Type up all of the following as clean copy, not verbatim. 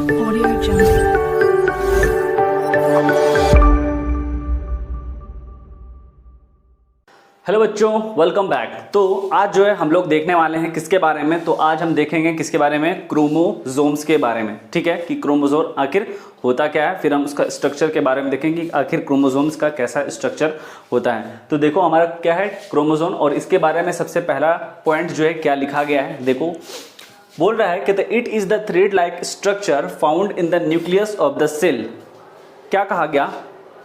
Audio Jungle. Hello बच्चों, welcome back. तो आज जो है हम लोग देखने वाले हैं किसके बारे में, तो आज हम देखेंगे किसके बारे में, क्रोमोसोम्स के बारे में। ठीक है, कि क्रोमोसोम आखिर होता क्या है, फिर हम उसका स्ट्रक्चर के बारे में देखेंगे कि आखिर क्रोमोसोम्स का कैसा स्ट्रक्चर होता है। तो देखो हमारा क्या है क्रोमोसोम, और इसके बारे में सबसे पहला पॉइंट जो है क्या लिखा गया है, देखो बोल रहा है कि it is the thread like structure found in the nucleus of the cell. क्या कहा गया,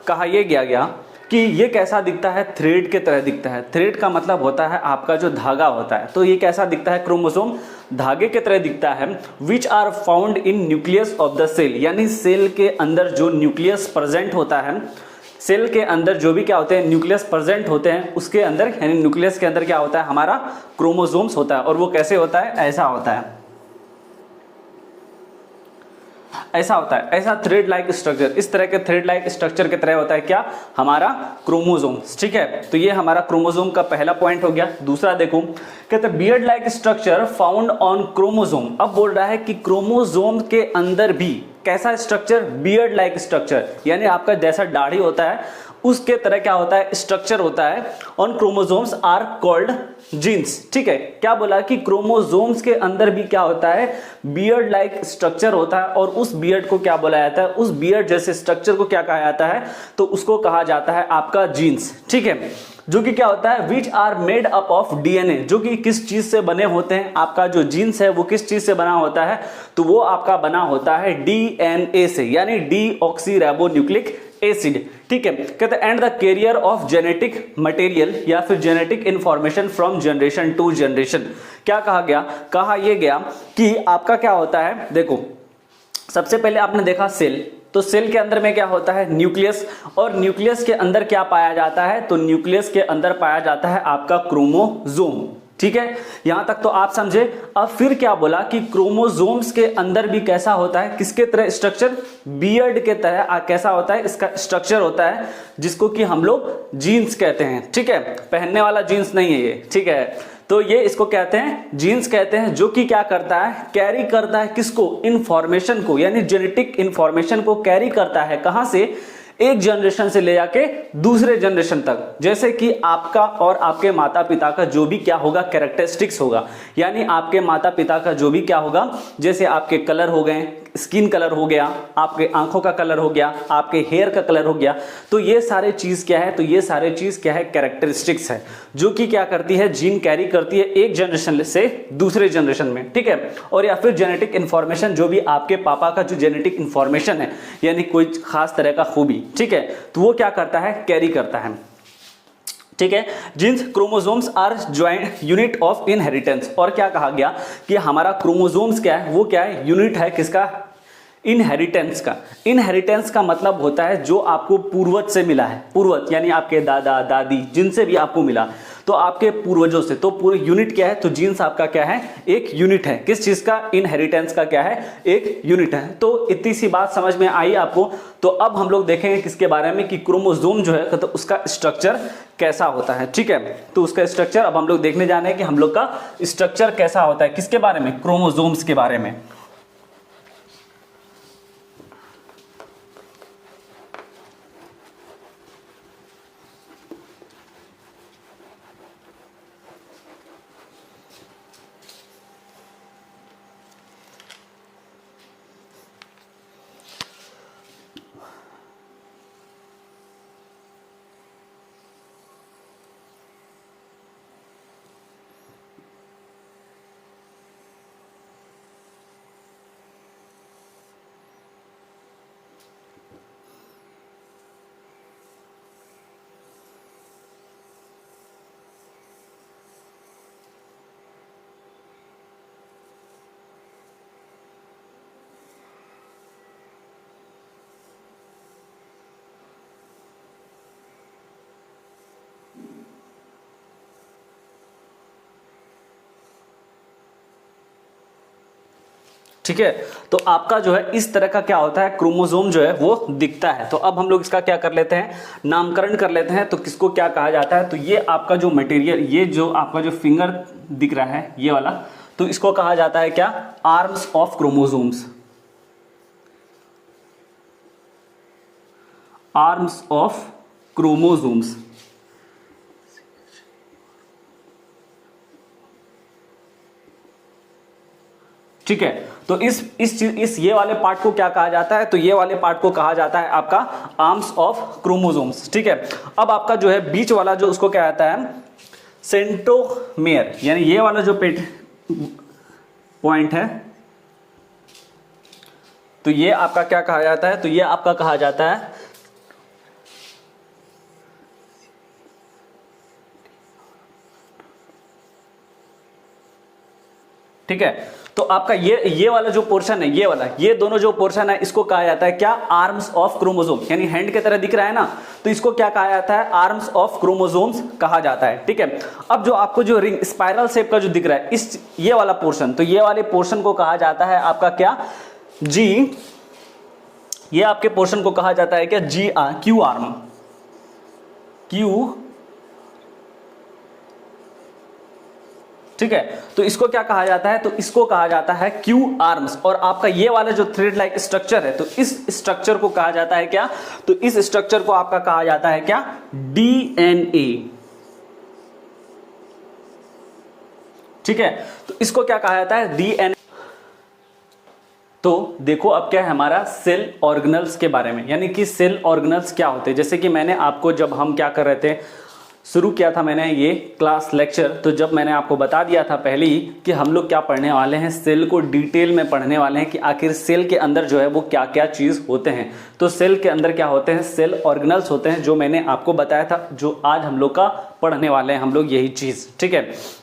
कहा यह गया कि ये कैसा दिखता है, थ्रेड के तरह दिखता है। थ्रेड का मतलब होता है आपका जो धागा होता है, तो ये कैसा दिखता है, क्रोमोसोम धागे के तरह दिखता है। Which are found in nucleus of the cell, यानी सेल के अंदर जो न्यूक्लियस प्रेजेंट होता है, सेल के अंदर जो भी क्या होते हैं न्यूक्लियस प्रेजेंट होते हैं, उसके अंदर यानी न्यूक्लियस के अंदर क्या होता है, हमारा क्रोमोसोम्स होता है। और वो कैसे होता है, ऐसा होता है, ऐसा होता है, ऐसा थ्रेड लाइक स्ट्रक्चर, इस तरह के थ्रेड लाइक स्ट्रक्चर की तरह होता है क्या, हमारा क्रोमोसोम्स। ठीक है, तो ये हमारा क्रोमोसोम का पहला पॉइंट हो गया। दूसरा देखो, कहते हैं beard like structure found on chromosome. अब बोल रहा है कि क्रोमोसोम के अंदर भी कैसा स्ट्रक्चर, बियर्ड लाइक स्ट्रक्चर, यानी आपका जैसा दाढ़ी होता है उसके तरह क्या होता है, स्ट्रक्चर होता है। On chromosomes are called genes. ठीक है, क्या बोला कि क्रोमोसोम्स के अंदर भी क्या होता है, बियर्ड लाइक स्ट्रक्चर होता है, और उस बियर्ड को क्या बोला जाता है, उस बियर्ड जैसे स्ट्रक्चर को क्या कहा जाता है, तो उसको कहा जाता है आपका जीन्स। ठीक है, जो कि क्या होता है, which are made up of DNA, जो कि किस चीज से बने होते हैं, आपका जो जीन्स है वो किस चीज से बना होता है, तो वो आपका बना होता है डीएनए से, यानी डीऑक्सीराइबोन्यूक्लिक एसिड। ठीक है, कहते हैं and the carrier of genetic material या फिर genetic information from generation to generation. क्या कहा गया, कहा यह गया कि आपका क्या होता है, देखो सबसे पहले आपने देखा सेल, तो सेल के अंदर में क्या होता है, न्यूक्लियस, और न्यूक्लियस के अंदर क्या पाया जाता है, तो न्यूक्लियस के अंदर पाया जाता है आपका क्रोमोसोम। ठीक है, यहां तक तो आप समझे। अब फिर क्या बोला कि क्रोमोसोम्स के अंदर भी कैसा होता है, किसके तरह स्ट्रक्चर, बियर्ड के तरह कैसा होता है, इसका स्ट्रक्चर होता है, जिसको कि हम लोग जीन्स कहते हैं। ठीक है, पहनने वाला जीन्स नहीं है ये। ठीक है, तो ये इसको कहते हैं जीन्स कहते हैं, जो कि क्या करता है, कैरी करता है किसको, इंफॉर्मेशन को, यानी जेनेटिक इंफॉर्मेशन को कैरी करता है। कहां से, एक जनरेशन से ले जाके दूसरे जनरेशन तक। जैसे कि आपका और आपके माता पिता का जो भी क्या होगा, कैरेक्टरिस्टिक्स होगा, यानी आपके माता पिता का जो भी क्या होगा, जैसे आपके कलर हो गए, स्किन कलर हो गया, आपके आंखों का कलर हो गया, आपके हेयर का कलर हो गया, तो ये सारे चीज क्या है, तो ये सारे चीज क्या है, कैरेक्टरिस्टिक्स है, जो कि क्या करती है, जीन कैरी करती है एक जनरेशन से दूसरे जनरेशन में। ठीक है, और या फिर जेनेटिक इंफॉर्मेशन, जो भी आपके पापा का जो जेनेटिक इंफॉर्मेशन है, यानी कोई खास तरह का खूबी, ठीक है, तो वो क्या करता है, कैरी करता है। ठीक है, genes chromosomes are joint unit of inheritance. और क्या कहा गया कि हमारा क्रोमोसोम्स क्या है, वो क्या है, यूनिट है किसका, इनहेरिटेंस का। इनहेरिटेंस का मतलब होता है जो आपको पूर्वज से मिला है, पूर्वज यानी आपके दादा दादी जिनसे भी आपको मिला, तो आपके पूर्वजों से, तो पूरे यूनिट क्या है, तो जीन्स आपका क्या है, एक यूनिट है। किस चीज का, इनहेरिटेंस का क्या है, एक यूनिट है। तो इतनी सी बात समझ में आई आपको। तो अब हम लोग देखेंगे किसके बारे में, कि क्रोमोसोम जो है तो उसका स्ट्रक्चर कैसा होता है। ठीक है, तो उसका स्ट्रक्चर अब हम लोग देखने जाने हैं कि हम लोग का स्ट्रक्चर कैसा होता है, किसके बारे में, क्रोमोसोम्स के बारे में। ठीक है, तो आपका जो है इस तरह का क्या होता है, क्रोमोसोम जो है वो दिखता है। तो अब हम लोग इसका क्या कर लेते हैं, नामकरण कर लेते हैं। तो किसको क्या कहा जाता है, तो ये आपका जो मटेरियल, ये जो आपका जो फिंगर दिख रहा है ये वाला, तो इसको कहा जाता है क्या, arms of chromosomes. Arms of chromosomes. ठीक है, तो इस ये वाले पार्ट को क्या कहा जाता है, तो ये वाले पार्ट को कहा जाता है आपका आर्म्स ऑफ क्रोमोसोम्स। ठीक है, अब आपका जो है बीच वाला जो उसको क्या कहता है, सेंट्रोमेयर, यानी ये वाला जो पॉइंट है, तो ये आपका क्या कहा जाता है, तो ये आपका कहा जाता है ठीक है। तो आपका ये वाला जो पोर्शन है, ये वाला, ये दोनों जो पोर्शन है, इसको कहा जाता है क्या, आर्म्स ऑफ क्रोमोसोम, यानी हैंड की तरह दिख रहा है ना, तो इसको क्या कहा जाता है, आर्म्स ऑफ क्रोमोसोम्स कहा जाता है। ठीक है, अब जो आपको जो रिंग स्पाइरल शेप का जो दिख रहा है, इस ये वाला पोर्शन, तो ये वाले पोर्शन को कहा जाता है आपका क्या, जी, ये आपके पोर्शन को कहा जाता है क्या, जी क्यू आर्म, क्यू। ठीक है, तो इसको क्या कहा जाता है, तो इसको कहा जाता है क्यू आर्म्स। और आपका ये वाला जो थ्रेड लाइक स्ट्रक्चर है, तो इस स्ट्रक्चर को कहा जाता है क्या, तो इस स्ट्रक्चर को आपका कहा जाता है क्या, डीएनए। ठीक है, तो इसको क्या कहा जाता है, डीएनए। तो देखो अब क्या है हमारा सेल ऑर्गेनल्स के बारे में, यानी कि सेल ऑर्गेनल्स क्या होते हैं। जैसे कि मैंने आपको, जब हम क्या कर रहे थे, शुरू किया था मैंने ये क्लास लेक्चर, तो जब मैंने आपको बता दिया था पहले ही कि हम लोग क्या पढ़ने वाले हैं, सेल को डिटेल में पढ़ने वाले हैं कि आखिर सेल के अंदर जो है वो क्या क्या चीज़ होते हैं। तो सेल के अंदर क्या होते हैं, सेल ऑर्गेनल्स होते हैं, जो मैंने आपको बताया था, जो आज हम लोग का पढ़ने वाले हैं हम लोग यही चीज़। ठीक है,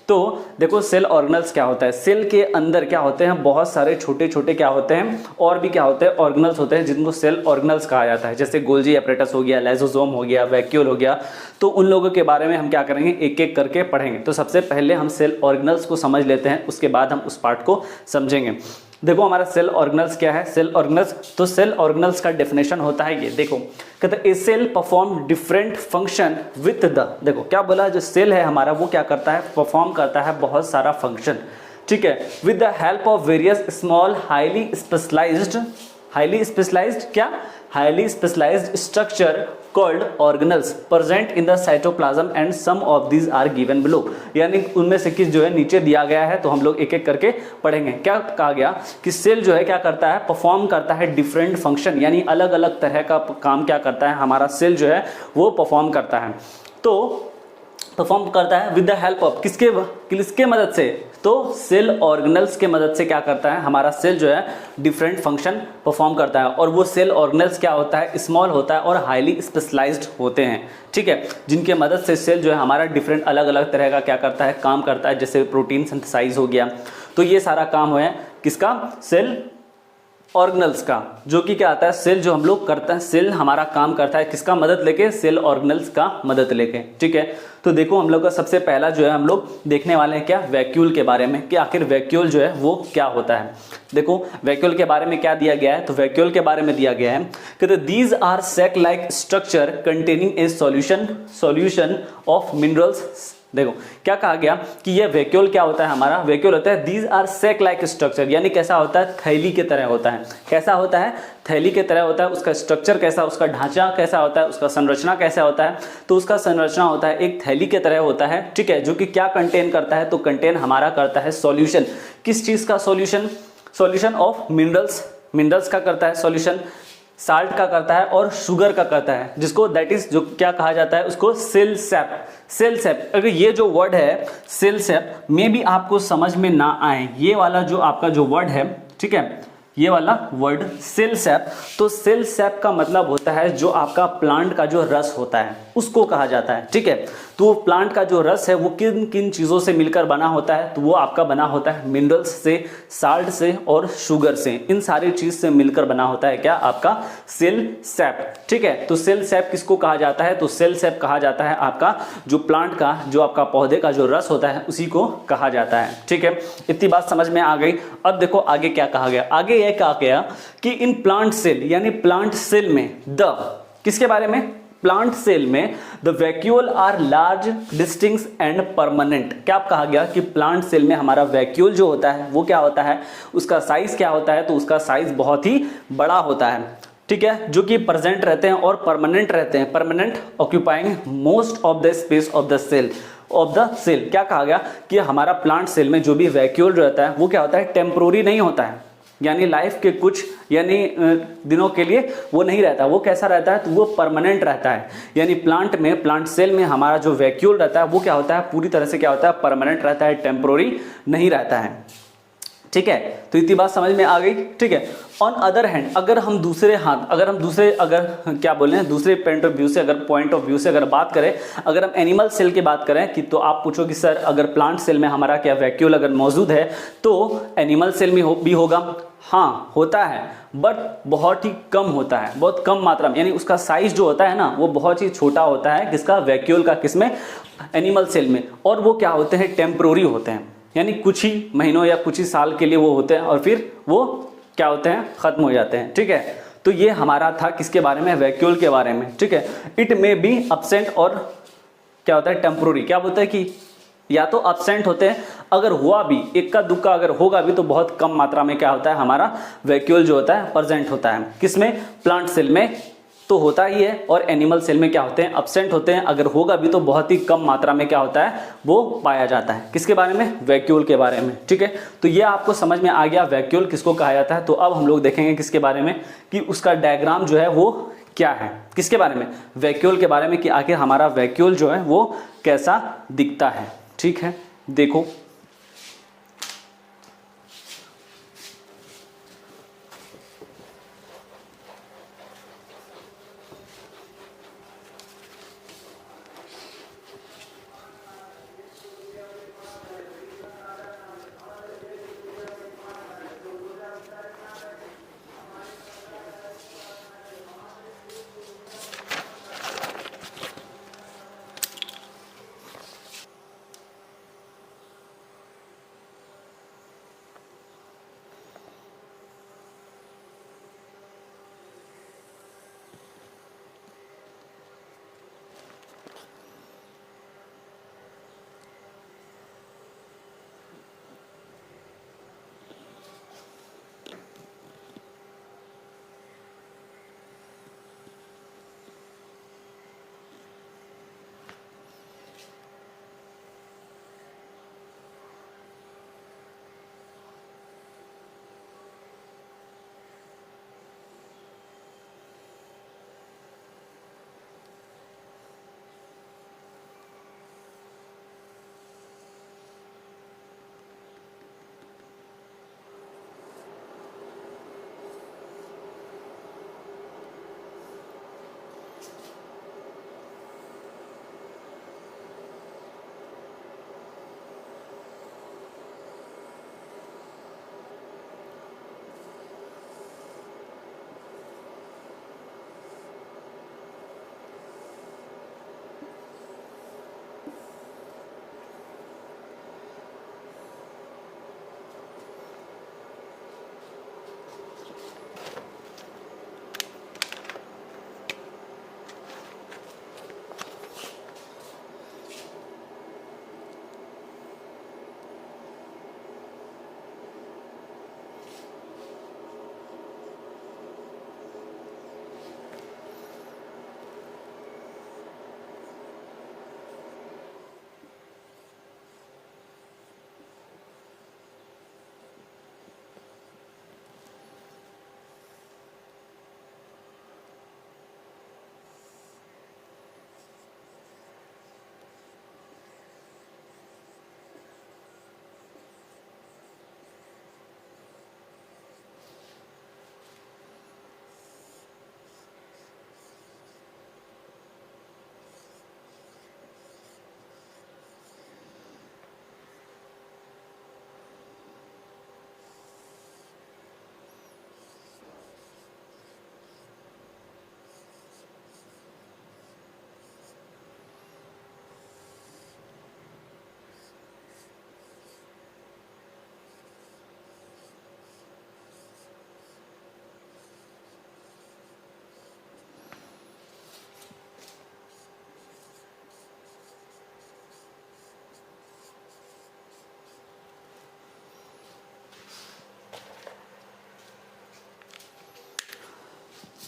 तो देखो सेल ऑर्गेनल्स क्या होता है, सेल के अंदर क्या होते हैं, बहुत सारे छोटे छोटे क्या होते हैं, और भी क्या होते हैं, ऑर्गेनल्स होते हैं, जिनको सेल ऑर्गेनल्स कहा जाता है। जैसे गोल्जी एपरेटस हो गया, लाइसोसोम हो गया, वैक्यूल हो गया, तो उन लोगों के बारे में हम क्या करेंगे, एक एक करके पढ़ेंगे। तो सबसे पहले हम सेल ऑर्गेनल्स को समझ लेते हैं, उसके बाद हम उस पार्ट को समझेंगे। देखो हमारा सेल ऑर्गेनल्स क्या है, सेल ऑर्गेनल्स, तो सेल ऑर्गेनल्स का डेफिनेशन होता है ये, देखो कहते a cell perform different function with the, देखो क्या बोला, जो सेल है हमारा वो क्या करता है, परफॉर्म करता है बहुत सारा फंक्शन। ठीक है, with the help of various small highly specialised structure called organelles present in the cytoplasm and some of these are given below, यानी उनमें से किस जो है नीचे दिया गया है, तो हम लोग एक एक करके पढ़ेंगे। क्या कहा गया कि सेल जो है क्या करता है, परफॉर्म करता है डिफरेंट फंक्शन, यानी अलग अलग तरह का काम क्या करता है हमारा सेल जो है वो परफॉर्म करता है। तो परफॉर्म करता है विद द हेल्प ऑफ किसके मदद से, तो सेल ऑर्गेनल्स के मदद से क्या करता है हमारा सेल जो है डिफरेंट फंक्शन परफॉर्म करता है। और वो सेल ऑर्गेनल्स क्या होता है, स्मॉल होता है और हाईली स्पेशलाइज्ड होते हैं। ठीक है, जिनके मदद से सेल जो है हमारा डिफरेंट अलग अलग तरह का क्या करता है, काम करता है। जैसे प्रोटीन सिंथेसाइज हो गया, तो ये सारा काम है किसका, सेल ऑर्गेनल्स का, जो कि क्या आता है, सेल जो हम लोग करता है, सेल हमारा काम करता है किसका मदद लेके, सेल ऑर्गेनल्स का मदद लेके। ठीक है, तो देखो हम लोग का सबसे पहला जो है हम लोग देखने वाले हैं क्या, वैक्यूल के बारे में, कि आखिर वैक्यूल जो है वो क्या होता है। देखो वैक्यूल के बारे में क्या दिया गया है, तो वैक्यूल के बारे में दिया गया है कि these are sac like structure containing a solution of minerals. देखो क्या कहा गया कि ये वैक्यूल क्या होता है हमारा, वैक्यूल होता है these are sac like structure, यानी कैसा होता है, थैली के तरह होता है। कैसा होता है, थैली के तरह होता है। उसका स्ट्रक्चर कैसा, उसका ढांचा कैसा होता है, उसका संरचना कैसा होता है, तो उसका संरचना होता है एक थैली के तरह होता है। ठीक है, जो कि क्या कंटेन करता है, तो कंटेन हमारा करता है सॉल्यूशन, किस चीज़ का सॉल्यूशन, सॉल्यूशन ऑफ मिनरल्स का करता है सॉल्यूशन, साल्ट का करता है और शुगर का करता है, जिसको दैट इज जो क्या कहा जाता है उसको सेल सैप। अगर ये जो वर्ड है सेल सैप में भी आपको समझ में ना आए, ये वाला जो आपका जो वर्ड है, ठीक है, ये वाला वर्ड सेल सैप, तो सेल सैप का मतलब होता है जो आपका प्लांट का जो रस होता है उसको कहा जाता है। ठीक है, तो प्लांट का जो रस है वो किन किन चीज़ों से मिलकर बना होता है, तो वो आपका बना होता है मिनरल्स से, साल्ट से और शुगर से, इन सारी चीज़ से मिलकर बना होता है क्या, आपका सेल सैप। ठीक है, तो सेल सैप किसको कहा जाता है, तो सेल सैप कहा जाता है आपका जो प्लांट का, जो आपका पौधे का जो रस होता है उसी को कहा जाता है। ठीक है, इतनी बात समझ में आ गई। अब देखो आगे क्या कहा गया, आगे यह कहा गया कि इन प्लांट सेल, यानी प्लांट सेल में किसके बारे में, प्लांट सेल में the vacuole are large, distinct and permanent. क्या कहा गया कि प्लांट सेल में हमारा वैक्यूल जो होता है वो क्या होता है, उसका साइज क्या होता है, तो उसका साइज बहुत ही बड़ा होता है। ठीक है, जो कि प्रेजेंट रहते हैं और परमानेंट रहते हैं, permanent occupying most of the space of the cell. Of the cell क्या कहा गया कि हमारा प्लांट सेल में जो भी वैक्यूल रहता है वो क्या होता है, टेम्पोरी नहीं होता है, यानी लाइफ के कुछ यानी दिनों के लिए वो नहीं रहता, वो कैसा रहता है, तो वो परमानेंट रहता है। यानी प्लांट में, प्लांट सेल में हमारा जो वैक्यूल रहता है वो क्या होता है, पूरी तरह से क्या होता है, परमानेंट रहता है, टेम्पोरी नहीं रहता है। ठीक है, तो इतनी बात समझ में आ गई। ठीक है, ऑन अदर हैंड अगर हम दूसरे क्या बोले हैं, दूसरे पॉइंट ऑफ व्यू से अगर बात करें, अगर हम एनिमल सेल की बात करें कि तो आप पूछो कि सर अगर प्लांट सेल में हमारा क्या वैक्यूल अगर मौजूद है तो एनिमल सेल में भी होगा। हाँ होता है, बट बहुत ही कम होता है, बहुत कम मात्रा में, यानी उसका साइज जो होता है ना वो बहुत ही छोटा होता है, किसका, वैक्यूल का, किसमें, एनिमल सेल में। और वो क्या होते हैं, टेम्पोरी होते हैं, यानी कुछ ही महीनों या कुछ ही साल के लिए वो होते हैं और फिर वो क्या होते हैं, खत्म हो जाते हैं। ठीक है, तो ये हमारा था किसके बारे में, वैक्यूल के बारे में। ठीक है, इट मे बी अब्सेंट और क्या होता है, टेम्पोरी। क्या बोलते हैं कि या तो अब्सेंट होते हैं, अगर हुआ भी इक्का दुक्का अगर होगा भी तो बहुत कम मात्रा में क्या होता है, हमारा वैक्यूल जो होता है प्रेजेंट होता है, किसमें, प्लांट सेल में तो होता ही है, और एनिमल सेल में क्या होते हैं, अब्सेंट होते हैं, अगर होगा भी तो बहुत ही कम मात्रा में क्या होता है, वो पाया जाता है। किसके बारे में, वैक्यूल के बारे में। ठीक है, तो ये आपको समझ में आ गया वैक्यूल किसको कहा जाता है। तो अब हम लोग देखेंगे किसके बारे में, कि उसका डायग्राम जो है वो क्या है, किसके बारे में, वैक्यूल के बारे में, कि आखिर हमारा वैक्यूल जो है वो कैसा दिखता है। ठीक है, देखो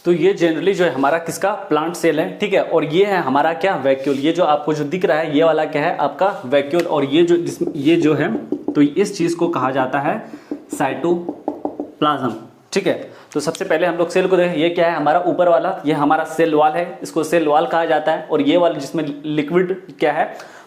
तो ये जनरली जो है हमारा किसका प्लांट सेल है, ठीक है। और ये है हमारा क्या वैक्यूल, ये जो आपको जो दिख रहा है ये वाला क्या है आपका वैक्यूल। और ये जो है तो इस चीज को कहा जाता है साइटोप्लाज्म, ठीक है। तो सबसे पहले हम लोग सेल को देखें, ये क्या है हमारा ऊपर वाला, ये हमारा सेल वॉल है, इसको सेल वॉल कहा जाता है। और ये वाला जिसमें लिक्विड क्या है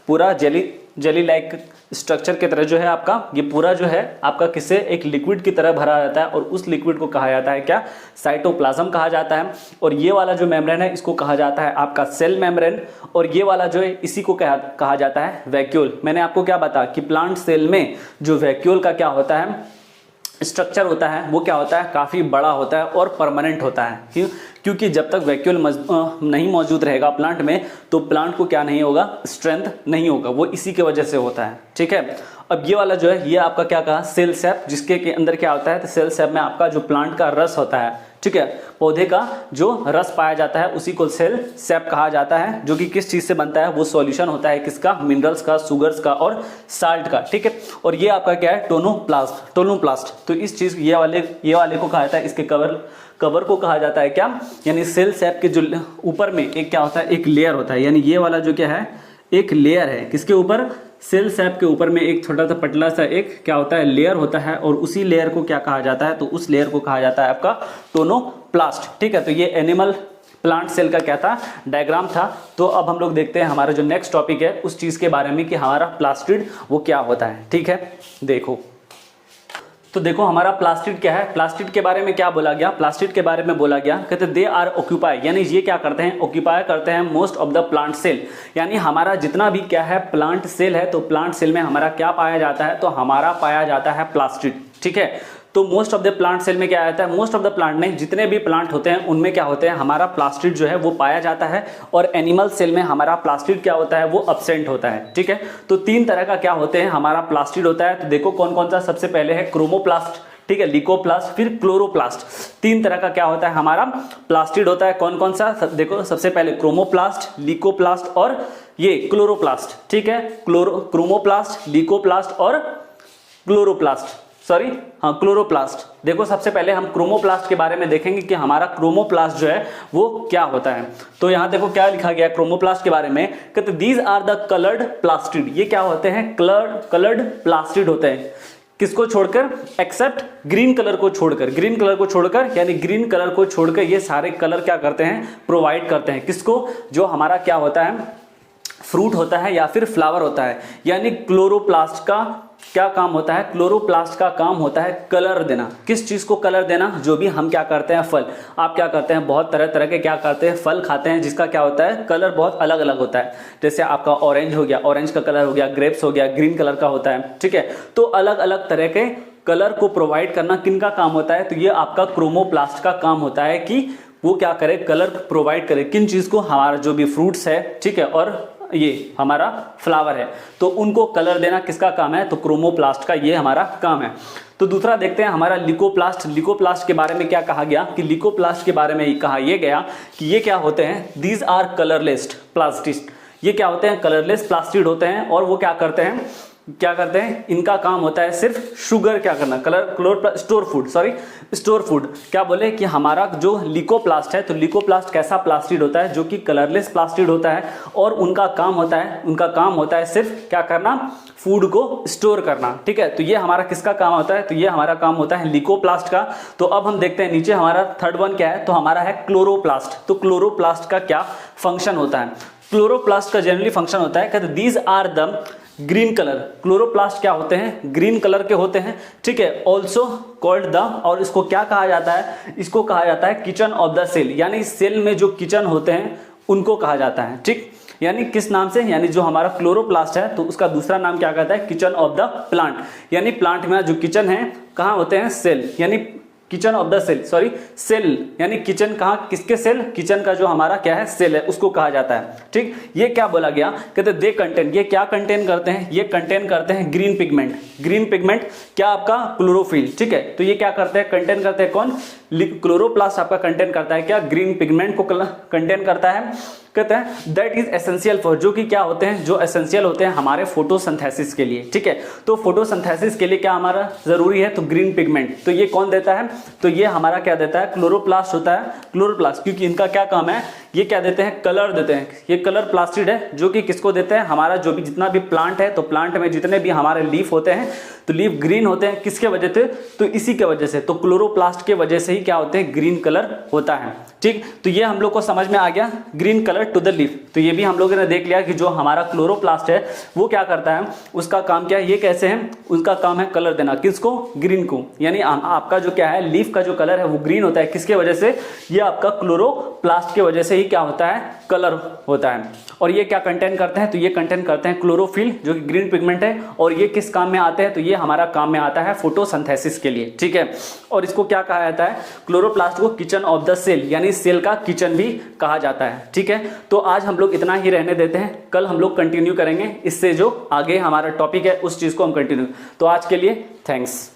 पूरा जेली लाइक स्ट्रक्चर की तरह जो है आपका ये पूरा जो है आपका किससे एक लिक्विड की तरह भरा रहता है, और उस लिक्विड को कहा जाता है क्या साइटोप्लाज्म कहा जाता है। और ये वाला जो मेम्ब्रेन है इसको कहा जाता है आपका सेल मेम्ब्रेन। और ये वाला जो है इसी को कहा जाता है वैक्यूल। मैंने आपको क्या बताया कि प्लांट सेल में जो वैक्यूल का क्या होता है स्ट्रक्चर होता है वो क्या होता है काफ़ी बड़ा होता है और परमानेंट होता है। क्यों? क्योंकि जब तक वैक्यूल नहीं मौजूद रहेगा प्लांट में तो प्लांट को क्या नहीं होगा स्ट्रेंथ नहीं होगा, वो इसी की वजह से होता है, ठीक है। अब ये वाला जो है ये आपका क्या कहा सेल सेप, जिसके के अंदर क्या होता है तो सेल सेप में आपका जो प्लांट का रस होता है, ठीक है, पौधे का जो रस पाया जाता है उसी को सेल सेप कहा जाता है, जो कि किस चीज से बनता है वो सॉल्यूशन होता है किसका मिनरल्स का, सुगर्स का और साल्ट का, ठीक है। और ये आपका क्या है टोनोप्लास्ट। तो इस चीज ये वाले को कहा जाता है, इसके कवर को कहा जाता है क्या यानी सेल सेप के जो ऊपर में एक क्या होता है एक लेयर होता है, यानी ये वाला जो क्या है एक लेयर है किसके ऊपर सेल सेप के ऊपर में एक छोटा सा पतला सा एक क्या होता है लेयर होता है। और उसी लेयर को क्या कहा जाता है तो उस लेयर को कहा जाता है आपका टोनोप्लास्ट, ठीक है। तो ये एनिमल प्लांट सेल का क्या था डायग्राम था। तो अब हम लोग देखते हैं हमारा जो नेक्स्ट टॉपिक है उस चीज के बारे में कि हमारा प्लास्टिड वो क्या होता है, ठीक है। देखो हमारा प्लास्टिड क्या है, प्लास्टिड के बारे में क्या बोला गया, प्लास्टिड के बारे में बोला गया कहते दे आर ऑक्यूपाई, यानी ये क्या करते हैं ऑक्यूपाई करते हैं most of the plant cell, यानी हमारा जितना भी क्या है प्लांट सेल है तो प्लांट सेल में हमारा क्या पाया जाता है तो हमारा पाया जाता है प्लास्टिड, ठीक है। तो most of the plant cell में क्या आता है मोस्ट ऑफ द प्लांट में जितने भी प्लांट होते हैं उनमें क्या होते हैं हमारा प्लास्टिड जो है वो पाया जाता है। और एनिमल सेल में हमारा प्लास्टिड क्या होता है वो अब्सेंट होता है, ठीक है। तो तीन तरह का क्या होते हैं हमारा प्लास्टिड होता है। तो देखो कौन कौन सा, सबसे पहले है क्रोमोप्लास्ट, ठीक है, लिकोप्लास्ट, फिर क्लोरोप्लास्ट। तीन तरह का क्या होता है हमारा प्लास्टिड होता है। कौन कौन सा देखो, सबसे पहले क्रोमोप्लास्ट, लिकोप्लास्ट और ये क्लोरोप्लास्ट, ठीक है। क्रोमोप्लास्ट, लिकोप्लास्ट और क्लोरोप्लास्ट। देखो सबसे पहले हम क्रोमोप्लास्ट के बारे में देखेंगे कि हमारा क्रोमोप्लास्ट जो है वो क्या होता है। तो यहां देखो क्या लिखा गया है क्रोमोप्लास्ट के बारे में, कहते these are the coloured plastid, ये क्या होते हैं कलर्ड प्लास्टिड होते हैं। किसको छोड़कर, एक्सेप्ट ग्रीन कलर को छोड़कर, यानी ग्रीन कलर को छोड़कर ये सारे कलर क्या करते हैं प्रोवाइड करते हैं किसको, जो हमारा क्या होता है फ्रूट होता है या फिर फ्लावर होता है। यानी क्लोरोप्लास्ट का क्या काम होता है, क्लोरोप्लास्ट का काम होता है कलर देना। किस चीज को कलर देना, जो भी हम क्या करते हैं फल, आप क्या करते हैं बहुत तरह तरह के क्या करते हैं फल खाते हैं जिसका क्या होता है कलर बहुत अलग अलग होता है। जैसे आपका ऑरेंज हो गया, ऑरेंज का कलर हो गया, ग्रेप्स हो गया ग्रीन कलर का होता है, ठीक है। तो अलग अलग तरह के कलर को प्रोवाइड करना किनका काम होता है, तो ये आपका क्रोमोप्लास्ट का काम होता है कि वो क्या करे कलर प्रोवाइड करे किन चीज को, हमारा जो भी फ्रूट्स है, ठीक है, और ये हमारा फ्लावर है, तो उनको कलर देना किसका काम है, तो क्रोमोप्लास्ट का ये हमारा काम है। तो दूसरा देखते हैं हमारा लिकोप्लास्ट के बारे में क्या कहा गया कि लिकोप्लास्ट के बारे में कहा यह गया कि ये क्या होते हैं, दीज आर कलरलेस प्लास्टिड, ये क्या होते हैं कलरलेस प्लास्टिड होते हैं। और वो क्या करते हैं इनका काम होता है सिर्फ शुगर क्या करना, स्टोर फूड क्या बोले कि हमारा जो लिकोप्लास्ट है, तो लिकोप्लास्ट कैसा प्लास्टिड होता है जो कि कलरलेस प्लास्टिड होता है। और उनका काम होता है सिर्फ क्या करना, फूड को स्टोर करना, ठीक है। तो ये हमारा किसका काम होता है, तो ये हमारा काम होता है लिकोप्लास्ट का। तो अब हम देखते हैं नीचे हमारा थर्ड वन क्या है, तो हमारा है क्लोरोप्लास्ट। तो क्लोरोप्लास्ट का क्या फंक्शन होता है, क्लोरोप्लास्ट का जनरली फंक्शन होता है कहते these are the green colour, chloroplast क्या होते हैं ग्रीन कलर के होते हैं, ठीक है। ऑल्सो कॉल्ड द, और इसको क्या कहा जाता है, इसको कहा जाता है किचन ऑफ द सेल, यानी सेल में जो किचन होते हैं उनको कहा जाता है, ठीक। यानी किस नाम से, यानी जो हमारा क्लोरोप्लास्ट है तो उसका दूसरा नाम क्या कहता है किचन ऑफ द प्लांट, यानी प्लांट में जो किचन है कहाँ होते हैं सेल, यानी किचन ऑफ द सेल यानी किचन कहाँ किसके सेल, किचन का जो हमारा क्या है सेल है उसको कहा जाता है, ठीक। ये क्या बोला गया कहते दे कंटेन, ये क्या कंटेन करते हैं, ये कंटेन करते हैं ग्रीन पिगमेंट क्या आपका क्लोरोफिल, ठीक है। तो ये क्या करते हैं कंटेन करते हैं कौन, क्लोरोप्लास्ट आपका कंटेन करता है क्या ग्रीन पिगमेंट को कंटेन करता है। कहते हैं दैट इज एसेंशियल फॉर, जो कि क्या होते हैं, जो एसेंशियल होते हैं हमारे फोटोसिंथेसिस के लिए, ठीक है। तो फोटोसिंथेसिस के लिए क्या हमारा जरूरी है, तो ग्रीन पिगमेंट। तो ये कौन देता है, तो ये हमारा क्या देता है, क्लोरोप्लास्ट होता है, क्लोरोप्लास्ट, क्योंकि इनका क्या काम है, ये क्या देते हैं, कलर देते हैं। ये कलर प्लास्टिड है जो कि किसको देते हैं, हमारा जो भी जितना भी प्लांट है, तो प्लांट में जितने भी हमारे लीफ होते हैं तो लीफ ग्रीन होते हैं, किसके वजह से, तो इसी के वजह से, तो क्लोरोप्लास्ट के वजह से ही क्या होते हैं, ग्रीन कलर होता है, ठीक। तो ये हम लोग को समझ में आ गया, green colour to the leaf. तो ये भी हम लोगों ने देख लिया कि जो हमारा क्लोरोप्लास्ट है वो क्या करता है, उसका काम क्या है, ये कैसे है, उसका काम है कलर देना, किसको, ग्रीन को। यानी आपका जो क्या है, लीफ का जो कलर है वो ग्रीन होता है, किसके वजह से, ये आपका क्लोरोप्लास्ट के वजह से ही क्या होता है, कलर होता है। और ये क्या कंटेन करते हैं, तो ये कंटेन करते हैं क्लोरोफिल, जो कि ग्रीन पिगमेंट है। और ये किस काम में आते हैं, तो ये हमारा काम में आता है फोटोसिंथेसिस के लिए, ठीक है। और इसको क्या कहा जाता है, क्लोरोप्लास्ट को किचन ऑफ द सेल, यानी सेल का किचन भी कहा जाता है, ठीक है। तो आज हम लोग इतना ही रहने देते हैं, कल हम लोग कंटिन्यू करेंगे इससे, जो आगे हमारा टॉपिक है उस चीज को हम कंटिन्यू। तो आज के लिए थैंक्स।